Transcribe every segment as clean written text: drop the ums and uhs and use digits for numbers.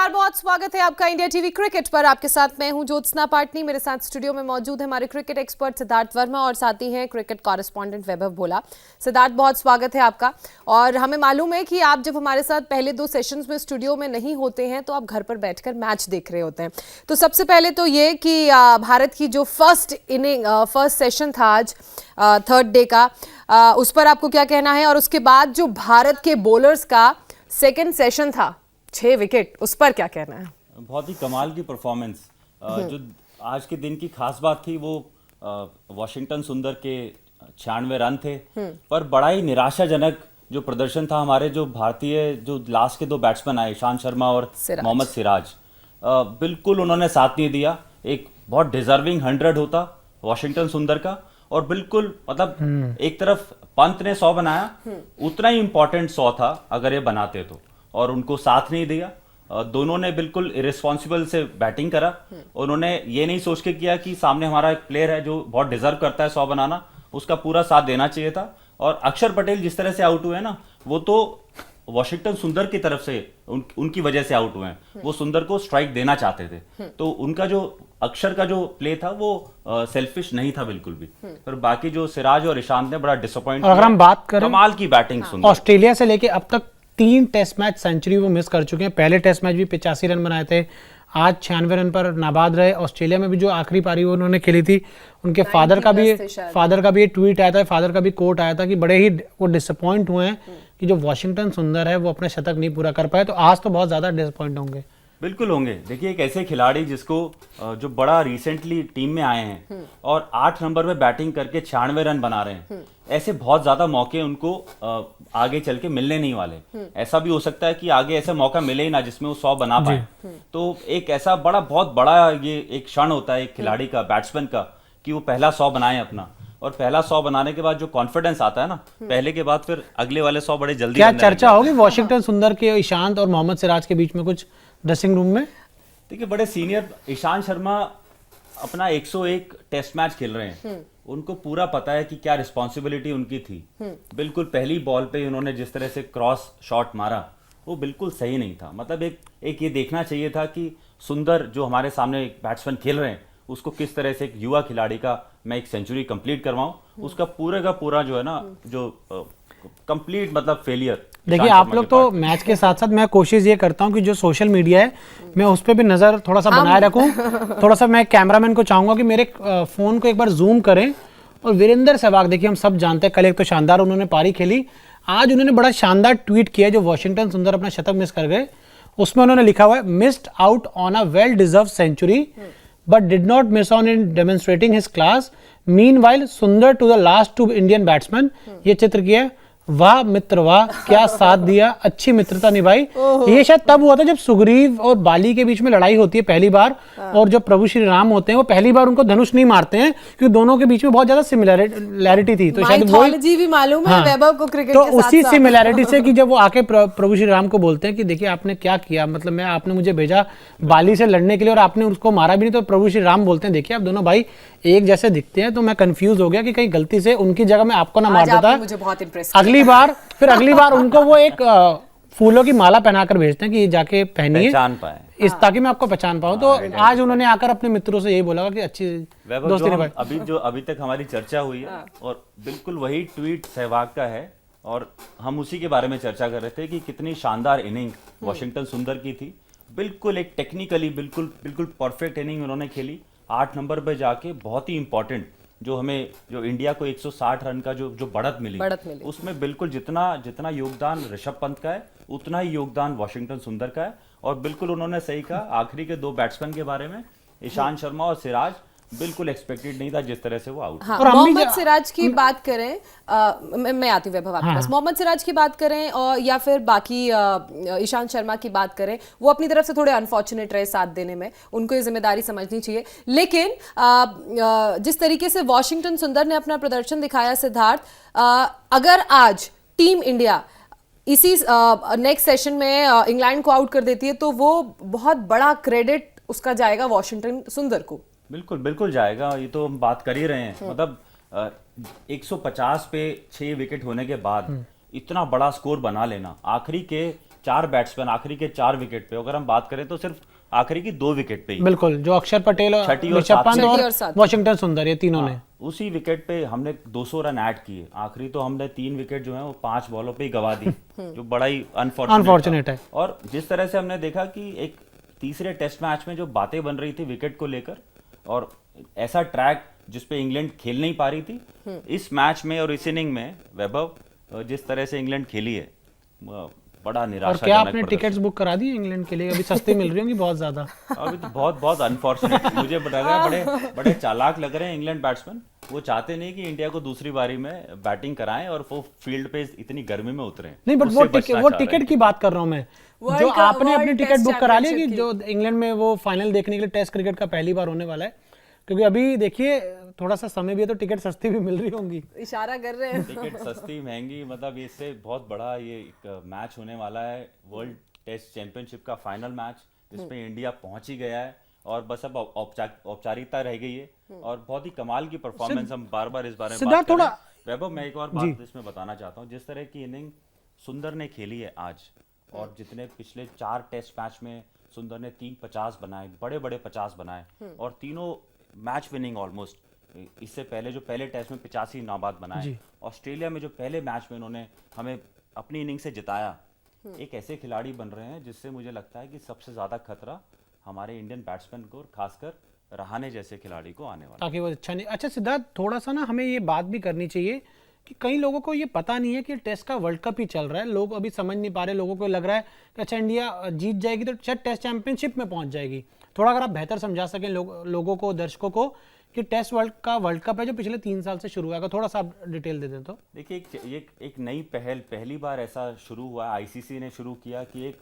नमस्कार, बहुत स्वागत है आपका इंडिया टीवी क्रिकेट पर। आपके साथ मैं हूं ज्योत्सना पाटनी। मेरे साथ स्टूडियो में मौजूद है हमारे क्रिकेट एक्सपर्ट सिद्धार्थ वर्मा और साथ ही हैं क्रिकेट कॉरेस्पॉन्डेंट वैभव भोला। सिद्धार्थ, बहुत स्वागत है आपका। और हमें मालूम है कि आप जब हमारे साथ पहले दो सेशंस में स्टूडियो में नहीं होते हैं तो आप घर पर बैठकर मैच देख रहे होते हैं। तो सबसे पहले तो ये कि भारत की जो फर्स्ट सेशन था आज थर्ड डे का, उस पर आपको क्या कहना है? और उसके बाद जो भारत के बॉलर्स का सेकेंड सेशन था, 6 विकेट, उस पर क्या कहना है? बहुत ही कमाल की परफॉर्मेंस। जो आज के दिन की खास बात थी वो वॉशिंगटन सुंदर के 96 रन थे, पर बड़ा ही निराशाजनक जो प्रदर्शन था हमारे जो भारतीय जो लास्ट के दो बैट्समैन आए, ईशांत शर्मा और मोहम्मद सिराज, बिल्कुल उन्होंने साथ नहीं दिया। एक बहुत डिजर्विंग 100 होता वॉशिंगटन सुंदर का, और बिल्कुल मतलब एक तरफ पंत ने 100 बनाया, उतना ही इंपॉर्टेंट 100 था अगर ये बनाते तो, और उनको साथ नहीं दिया। दोनों ने बिल्कुल इरेस्पॉन्सिबल से बैटिंग करा। उन्होंने ये नहीं सोच के किया कि सामने हमारा एक प्लेयर है जो बहुत डिजर्व करता है 100 बनाना, उसका पूरा साथ देना चाहिए था। और अक्षर पटेल जिस तरह से आउट हुए ना, वो तो वॉशिंगटन सुंदर की तरफ से उनकी वजह से आउट हुए हैं। वो सुंदर को स्ट्राइक देना चाहते थे, तो उनका जो अक्षर का जो प्ले था वो सेल्फिश नहीं था बिल्कुल भी। पर बाकी जो सिराज और ईशांत ने बड़ा डिसअपॉइंट किया। अगर हम बात करें कमाल की बैटिंग सुंदर। ऑस्ट्रेलिया से लेके अब तक 3 टेस्ट मैच सेंचुरी वो मिस कर चुके हैं। पहले टेस्ट मैच भी 85 रन बनाए थे, आज 96 रन पर नाबाद रहे। ऑस्ट्रेलिया में भी जो आखिरी पारी वो उन्होंने खेली थी, उनके फादर का भी ट्वीट आया था, फादर का भी कोट आया था कि बड़े ही वो डिसअपॉइंट हुए हैं कि जो वॉशिंगटन सुंदर है वो अपने शतक नहीं पूरा कर पाए। तो आज तो बहुत ज्यादा डिसअपॉइंट होंगे। बिल्कुल होंगे। देखिए, एक ऐसे खिलाड़ी जिसको जो बड़ा रिसेंटली टीम में आए हैं और 8 नंबर में बैटिंग करके 96 रन बना रहे हैं, ऐसे बहुत ज्यादा मौके उनको आगे चल के मिलने नहीं वाले। ऐसा भी हो सकता है कि आगे ऐसा मौका मिले ही ना जिसमें वो 100 बना पाए। तो एक ऐसा बहुत बड़ा ये एक क्षण होता है एक खिलाड़ी का, बैट्समैन का, कि वो पहला 100 बनाए अपना। और पहला 100 बनाने के बाद जो कॉन्फिडेंस आता है ना, पहले के बाद फिर अगले वाले 100 बड़े जल्दी। क्या चर्चा होगी वॉशिंगटन सुंदर के ईशांत और मोहम्मद सिराज के बीच में कुछ ड्रेसिंग रूम में? देखिए, बड़े सीनियर ईशांत शर्मा अपना 101 टेस्ट मैच खेल रहे हैं, उनको पूरा पता है कि क्या रिस्पॉन्सिबिलिटी उनकी थी। बिल्कुल पहली बॉल पे उन्होंने जिस तरह से क्रॉस शॉट मारा वो बिल्कुल सही नहीं था। मतलब एक ये देखना चाहिए था कि सुंदर जो हमारे सामने एक बैट्समैन खेल रहे हैं, उसको किस तरह से एक युवा खिलाड़ी का मैं एक सेंचुरी कंप्लीट करवाऊं। उसका पूरे का पूरा जो है ना, जो कंप्लीट मतलब फेलियर। देखिए, आप लोग तो मैच के साथ साथ मैं कोशिश ये करता हूं कि जो सोशल मीडिया है मैं उस पर भी नजर थोड़ा सा बनाए रखूं। थोड़ा सा मैं कैमरामैन को चाहूंगा कि मेरे फोन को एक बार जूम करें। और वीरेंद्र सहवाग, देखिए हम सब जानते हैं कल एक तो शानदार उन्होंने पारी खेली, आज उन्होंने बड़ा शानदार ट्वीट किया जो वॉशिंगटन सुंदर अपना शतक मिस कर गए। उसमें उन्होंने लिखा हुआ है, missed out on a well deserved century but did not miss on in demonstrating his class. Meanwhile, Sundar to the last 2 Indian batsmen. ये चित्र किया, वाह मित्र वाह, क्या साथ दिया, अच्छी मित्रता निभाई। ये शायद तब हुआ था जब सुग्रीव और बाली के बीच में लड़ाई होती है पहली बार, और जब प्रभु श्री राम होते हैं वो पहली बार उनको धनुष नहीं मारते हैं क्योंकि दोनों के बीच में बहुत ज्यादा सिमिलैरिटी थी। तो शायद माइथोलॉजी भी मालूम है वैभव को क्रिकेट तो के साथ उसी सिमिलैरिटी से कि जब वो आके प्रभु श्री राम को बोलते हैं कि देखिए आपने क्या किया, मतलब आपने मुझे भेजा बाली से लड़ने के लिए और आपने उसको मारा भी नहीं। तो प्रभु श्री राम बोलते हैं देखिए आप दोनों भाई एक जैसे दिखते हैं। तो मैं कंफ्यूज हो गया कि कहीं गलती से उनकी जगह में आपको ना मार देता। मुझे बहुत इंप्रेस अगली बार उनको वो एक फूलों की माला पहनाकर भेजते हैं कि जाके पहनिए, पहचान पाए इस ताकि मैं आपको पहचान पाऊं। तो आज उन्होंने आकर अपने मित्रों से यही बोला कि अच्छी दोस्ती निभाई। अभी तक हमारी चर्चा हुई है और बिल्कुल वही ट्वीट सहवाग का है, और हम उसी के बारे में चर्चा कर रहे थे कि कितनी शानदार इनिंग वॉशिंगटन सुंदर की थी। बिल्कुल एक टेक्निकली बिल्कुल परफेक्ट इनिंग उन्होंने खेली। 8 नंबर पे जाके बहुत ही इंपॉर्टेंट जो इंडिया को 160 रन का जो बढ़त मिली, उसमें बिल्कुल जितना योगदान ऋषभ पंत का है उतना ही योगदान वॉशिंगटन सुंदर का है। और बिल्कुल उन्होंने सही कहा आखिरी के 2 बैट्समैन के बारे में, ईशांत शर्मा और सिराज, बिल्कुल एक्सपेक्टेड नहीं था जिस तरह से वो आउट। हाँ, मोहम्मद सिराज की बात करें, मैं आती हूँ वैभव आपके पास। मोहम्मद सिराज की बात करें और या फिर बाकी ईशांत शर्मा की बात करें, वो अपनी तरफ से थोड़े अनफॉर्चुनेट रहे साथ देने में, उनको ये जिम्मेदारी समझनी चाहिए। लेकिन जिस तरीके से वॉशिंगटन सुंदर ने अपना प्रदर्शन दिखाया सिद्धार्थ, अगर आज टीम इंडिया इसी नेक्स्ट सेशन में इंग्लैंड को आउट कर देती है तो वो बहुत बड़ा क्रेडिट उसका जाएगा वॉशिंगटन सुंदर को। बिल्कुल जाएगा। ये तो हम बात कर ही रहे हैं। मतलब 150 पे 6 विकेट होने के बाद इतना बड़ा स्कोर बना लेना, आखिरी के 4 बैट्समैन आखिरी के 4 विकेट पे, अगर हम बात करें तो सिर्फ आखिरी की 2 विकेट पे ही, बिल्कुल, जो अक्षर पटेल और छठी और ऋषभ पंत छठी और और सातवीं। वॉशिंगटन सुंदर, ये तीनों ने उसी विकेट पे हमने 200 रन ऐड किए। आखिरी तो हमने 3 विकेट जो है वो 5 बॉलों पे ही गवा दी, जो बड़ा ही अनफॉर्चुनेट है। और जिस तरह से हमने देखा कि एक तीसरे टेस्ट मैच में जो बातें बन रही थी विकेट को लेकर, और ऐसा ट्रैक जिसपे इंग्लैंड खेल नहीं पा रही थी, इस मैच में और इस इनिंग में वैभव जिस तरह से इंग्लैंड खेली है, बड़ा और निराशाजनक क्या आपने प्रदर्शन। टिकट्स बुक करा दी इंग्लैंड के लिए? अभी सस्ती मिल रही होंगी बहुत ज्यादा। अभी तो बहुत बहुत अनफॉर्चुनेट मुझे लग रहा है, बड़े बड़े चालाक लग रहे हैं इंग्लैंड बैट्समैन। वो चाहते नहीं कि इंडिया को दूसरी बारी में बैटिंग कराएं और वो फील्ड पे इतनी गर्मी में उतरे। नहीं, बट वो टिकट की बात कर रहा हूँ मैं, World जो का- आपने अपनी World टिकट Test बुक करा ली कि Championship जो इंग्लैंड में वो फाइनल देखने के लिए टेस्ट क्रिकेट का पहली बार होने वाला है, क्योंकि अभी देखिए थोड़ा सा समय भी है तो टिकट सस्ती भी मिल रही होंगी। इशारा कर रहे हैं। टिकट सस्ती महंगी, मतलब इससे बहुत बड़ा ये एक मैच होने वाला है, वर्ल्ड टेस्ट चैंपियनशिप का फाइनल मैच, जिसमें इंडिया पहुंच ही गया है और बस अब औपचारिकता रह गई है। और बहुत ही कमाल की परफॉर्मेंस, हम बार बार इस बारे में बात कर रहे हैं। वैभव, मैं एक और बात इसमें बताना चाहता हूँ, जिस तरह की इनिंग सुंदर ने खेली है आज, और जितने पिछले 4 टेस्ट मैच में सुंदर ने 3 50 बनाए, बड़े बड़े 50 बनाए, और तीनों मैच विनिंग ऑलमोस्ट। इससे पहले जो पहले टेस्ट में 85 नाबाद बनाए, ऑस्ट्रेलिया में जो पहले मैच में उन्होंने हमें अपनी इनिंग से जिताया, एक ऐसे खिलाड़ी बन रहे हैं जिससे मुझे लगता है कि सबसे ज्यादा खतरा हमारे इंडियन बैट्समैन को, खासकर रहाणे जैसे खिलाड़ी को आने वाला। ताकि वो अच्छा नहीं। अच्छा सिद्धार्थ, थोड़ा सा ना हमें ये बात भी करनी चाहिए कि कई लोगों को ये पता नहीं है कि टेस्ट का वर्ल्ड कप ही चल रहा है, लोग अभी समझ नहीं पा रहे, लोगों को लग रहा है कि अच्छा इंडिया जीत जाएगी तो शायद टेस्ट चैंपियनशिप में पहुंच जाएगी। थोड़ा अगर आप बेहतर समझा सकें लोगों को, दर्शकों को, कि टेस्ट वर्ल्ड कप है जो पिछले 3 साल से शुरू हुआ है, थोड़ा सा आप डिटेल दे दें तो। देखिए, एक नई पहली बार ऐसा शुरू हुआ, आईसीसी ने शुरू किया कि एक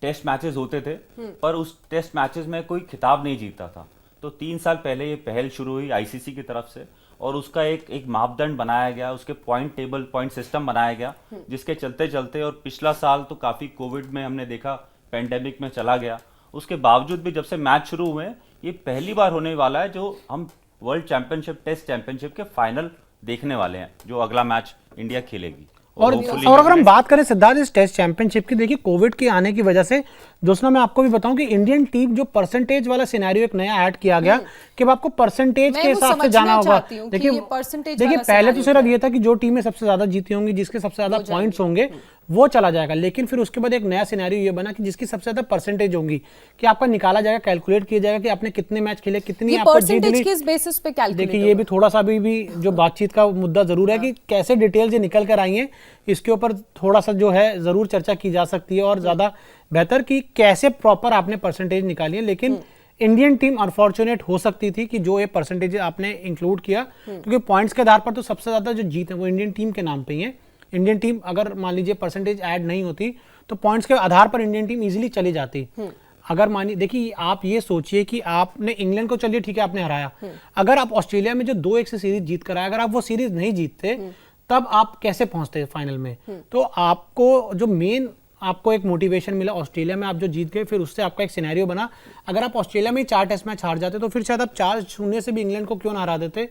टेस्ट मैचेस होते थे, पर उस टेस्ट मैचेस में कोई खिताब नहीं जीतता था। तो 3 साल पहले ये पहल शुरू हुई आईसीसी की तरफ से, और उसका एक मापदंड बनाया गया, उसके पॉइंट सिस्टम बनाया गया, जिसके चलते चलते, और पिछला साल तो काफी कोविड में हमने देखा, पेंडेमिक में चला गया, उसके बावजूद भी जब से मैच शुरू हुए, ये पहली बार होने वाला है जो हम वर्ल्ड चैंपियनशिप, टेस्ट चैंपियनशिप के फाइनल देखने वाले हैं, जो अगला मैच इंडिया खेलेगी। और अगर हम बात करें सिद्धार्थ इस टेस्ट चैंपियनशिप की, देखिए कोविड के आने की वजह से दोस्तों मैं आपको भी बताऊं कि इंडियन टीम जो परसेंटेज वाला सिनेरियो एक नया ऐड किया गया कि अब आपको परसेंटेज के हिसाब से जाना होगा। देखिए पहले तो सिर्फ ये था कि जो टीमें सबसे ज्यादा जीती होंगी, जिसके सबसे ज्यादा पॉइंट्स होंगे वो चला जाएगा, लेकिन फिर उसके बाद एक नया सिनेरियो ये बना कि जिसकी सबसे ज्यादा परसेंटेज होंगी कि आपका निकाला जाएगा, कैलकुलेट किया जाएगा कि आपने कितने मैच खेले, कितनी आपको परसेंटेज किस बेसिस पे कैलकुलेट। देखिए ये भी थोड़ा सा भी जो बातचीत का मुद्दा जरूर है कि कैसे डिटेल से निकल कर आई है, इसके ऊपर थोड़ा सा जो है जरूर चर्चा की जा सकती है, और ज्यादा बेहतर कि कैसे प्रॉपर आपने परसेंटेज निकाली है। लेकिन इंडियन टीम अनफॉर्चुनेट हो सकती थी कि जो ये परसेंटेज आपने इंक्लूड किया, क्योंकि पॉइंट्स के आधार पर तो सबसे ज्यादा जो जीत है वो इंडियन टीम के नाम पे ही है। इंडियन टीम अगर मान लीजिए परसेंटेज ऐड नहीं होती तो पॉइंट्स के आधार पर इंडियन टीम इजीली चली जाती। अगर मानिए, देखिए आप ये सोचिए कि आपने इंग्लैंड को, चलिए ठीक है आपने हराया, अगर आप ऑस्ट्रेलिया में जो 2-1 से सीरीज जीत कर आए, अगर आप वो सीरीज नहीं जीतते तब आप कैसे पहुंचते फाइनल में। तो आपको जो मेन आपको एक मोटिवेशन मिला ऑस्ट्रेलिया में, आप जो जीत गए, फिर उससे आपका एक सिनेरियो बना। अगर आप ऑस्ट्रेलिया में 4 टेस्ट मैच हार जाते तो फिर शायद आप 4-0 से भी इंग्लैंड को क्यों ना हरा देते,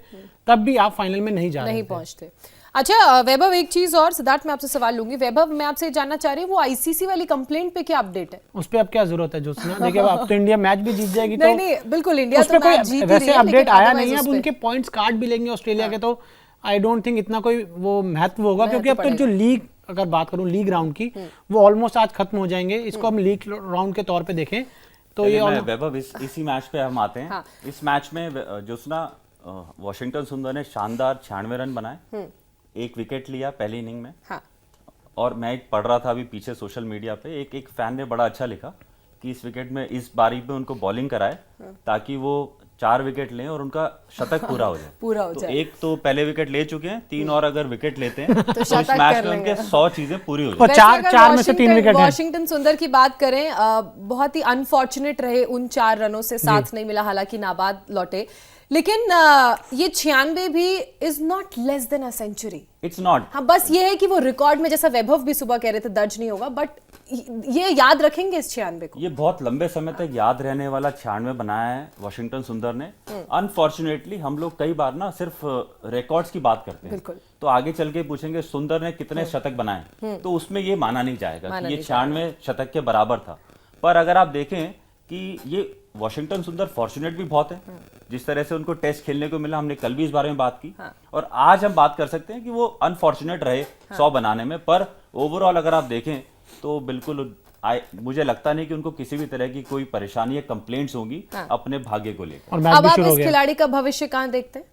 तब भी आप फाइनल में नहीं पहुंचते। अच्छा वैभव, एक चीज और, सिद्धार्थ मैं आपसे सवाल लूंगी। वैभव, मैं आपसे जानना चाह रही हूँ वो आईसीसी वाली कंप्लेंट पे क्या अपडेट है? उस पे अब क्या जरूरत है ज्योत्सना? देखिए अब तो इंडिया मैच भी जीत जाएगी, तो नहीं बिल्कुल इंडिया तो मैच जीत वैसे अपडेट आया नहीं है। अब उनके पॉइंट्स काट भी लेंगे ऑस्ट्रेलिया के, तो आई डोंट थिंक इतना कोई वो महत्व होगा, क्योंकि अब तो जो लीग, अगर बात करूं लीग राउंड की, वो ऑलमोस्ट आज खत्म हो जाएंगे। इसको हम लीग राउंड के तौर पे देखें तो ये वैभव इसी मैच पे हम आते हैं। इस मैच में ज्योत्सना, वॉशिंगटन सुंदर ने शानदार 96 रन बनाए, 1 विकेट लिया पहली इनिंग में। और मैं एक पढ़ रहा था अभी पीछे सोशल मीडिया पे, एक फैन ने बड़ा अच्छा लिखा कि इस विकेट में, इस बारी पे उनको बॉलिंग कराए ताकि वो 4 विकेट लें और उनका शतक पूरा हो जाए। तो एक तो पहले विकेट ले चुके हैं, 3 और अगर विकेट लेते हैं तो इस मैच में उनके 100 चीजें पूरी हो जाएंगी। 4 में से 3 विकेट। वॉशिंगटन सुंदर की बात करें, बहुत ही अनफॉर्चुनेट रहे, उन 4 रनों से साथ नहीं मिला, हालांकि नाबाद लौटे, लेकिन ये 96 भी is not less than a century. It's not. हाँ, बस ये है कि वो रिकॉर्ड में, जैसा वैभव भी सुबह कह रहे थे, दर्ज नहीं होगा, बट ये याद रखेंगे इस 96 को। ये बहुत लंबे समय तक याद रहने वाला 96 बनाया है वॉशिंगटन सुंदर ने। अनफॉर्चुनेटली हम लोग कई बार ना सिर्फ रिकॉर्ड्स की बात करते हैं, बिल्कुल। तो आगे चल के पूछेंगे सुंदर ने कितने शतक बनाए, तो उसमें ये माना नहीं जाएगा कि ये 96 शतक के बराबर था। पर अगर आप देखें कि ये वॉशिंगटन सुंदर फॉर्चुनेट भी बहुत है, जिस तरह से उनको टेस्ट खेलने को मिला, हमने कल भी इस बारे में बात की। और आज हम बात कर सकते हैं कि वो अनफॉर्चुनेट रहे 100 बनाने में, पर ओवरऑल अगर आप देखें तो बिल्कुल मुझे लगता नहीं कि उनको किसी भी तरह की कोई परेशानी या कंप्लेंट्स होंगी अपने भाग्य को लेकर। अब आप इस खिलाड़ी का भविष्य कहाँ देखते हैं?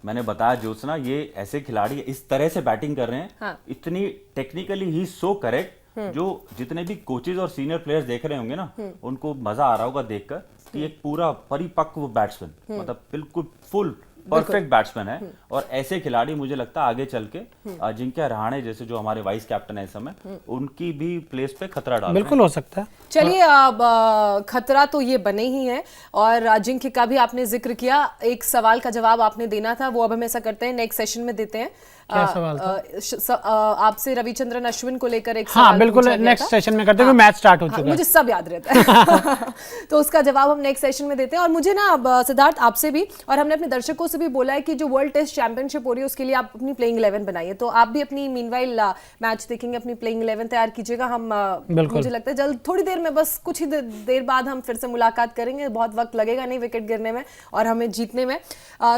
मैंने बताया ज्योत्सना, ये ऐसे खिलाड़ी इस तरह से बैटिंग कर रहे हैं, इतनी टेक्निकली ही सो करेक्ट, जो जितने भी कोचेज और सीनियर प्लेयर्स देख रहे होंगे ना, उनको मजा आ रहा होगा देखकर कि एक पूरा परिपक्व बैट्समैन, मतलब बिल्कुल फुल परफेक्ट बैट्समैन है। और ऐसे खिलाड़ी मुझे लगता है आगे चल के अजिंक्य रहाणे जैसे जो हमारे वाइस कैप्टन है इस समय, उनकी भी प्लेस पे खतरा डाल, बिल्कुल हो सकता है। चलिए, अब खतरा तो ये बने ही है। और अजिंक्य का भी आपने जिक्र किया, एक सवाल का जवाब आपने देना था, वो अब हम ऐसा करते हैं नेक्स्ट सेशन में देते हैं। क्या सवाल था? आपसे रविचंद्रन अश्विन को लेकर एक हाँ, बिल्कुल नेक्स्ट सेशन में करते हैं, मैच स्टार्ट हो चुका है। मुझे सब याद रहता है तो उसका जवाब हम नेक्स्ट सेशन में देते हैं। और मुझे ना अब सिद्धार्थ आपसे भी, और हमने अपने दर्शकों से भी बोला है कि जो वर्ल्ड टेस्ट चैंपियनशिप हो रही है उसके लिए आप अपनी प्लेइंग 11 बनाइए, तो आप भी अपनी मीनवाइल मैच देखेंगे, अपनी प्लेइंग 11 तैयार कीजिएगा। हम मुझे लगता है जल्द, थोड़ी देर में, बस कुछ ही देर बाद हम फिर से मुलाकात करेंगे। बहुत वक्त लगेगा नहीं विकेट गिरने में और हमें जीतने में,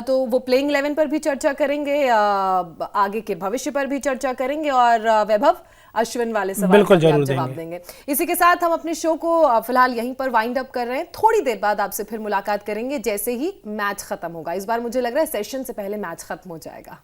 तो वो प्लेइंग 11 पर भी चर्चा करेंगे, आगे के भविष्य पर भी चर्चा करेंगे, और वैभव अश्विन वाले सवाल का जवाब देंगे। इसी के साथ हम अपने शो को फिलहाल यहीं पर वाइंड अप कर रहे हैं। थोड़ी देर बाद आपसे फिर मुलाकात करेंगे जैसे ही मैच खत्म होगा। इस बार मुझे लग रहा है सेशन से पहले मैच खत्म हो जाएगा।